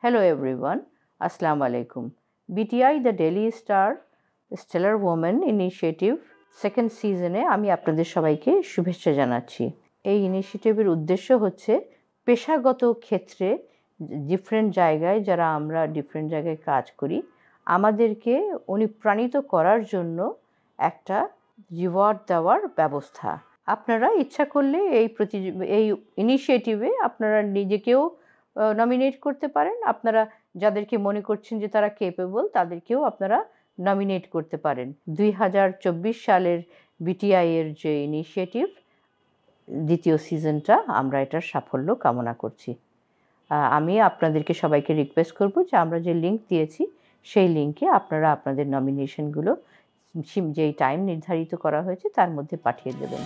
Hello everyone, Assalamu alaikum. BTI the Daily Star Stellar Woman Initiative second সিজনে আমি আপনাদের সবাইকে শুভেচ্ছা জানাচ্ছি। এই ইনিশিয়েটিভের উদ্দেশ্য হচ্ছে পেশাগত ক্ষেত্রে ডিফারেন্ট জায়গায় যারা আমরা ডিফারেন্ট জায়গায় কাজ করি আমাদেরকে অনুপ্রাণিত করার জন্য একটা রিওয়ার্ড দেওয়ার ব্যবস্থা। আপনারা ইচ্ছা করলে এই ইনিশিয়েটিভে আপনারা নিজেকেও নমিনেট করতে পারেন। আপনারা যাদেরকে মনে করছেন যে তারা কেপেবল তাদেরকেও আপনারা নমিনেট করতে পারেন। 2024 সালের বিটিআই এর যে ইনিশিয়েটিভ দ্বিতীয় সিজনটা আমরা এটার সাফল্য কামনা করছি। আমি আপনাদেরকে সবাইকে রিকোয়েস্ট করব যে আমরা যে লিঙ্ক দিয়েছি সেই লিঙ্কে আপনারা আপনাদের নমিনেশনগুলো যেই টাইম নির্ধারিত করা হয়েছে তার মধ্যে পাঠিয়ে দেবেন।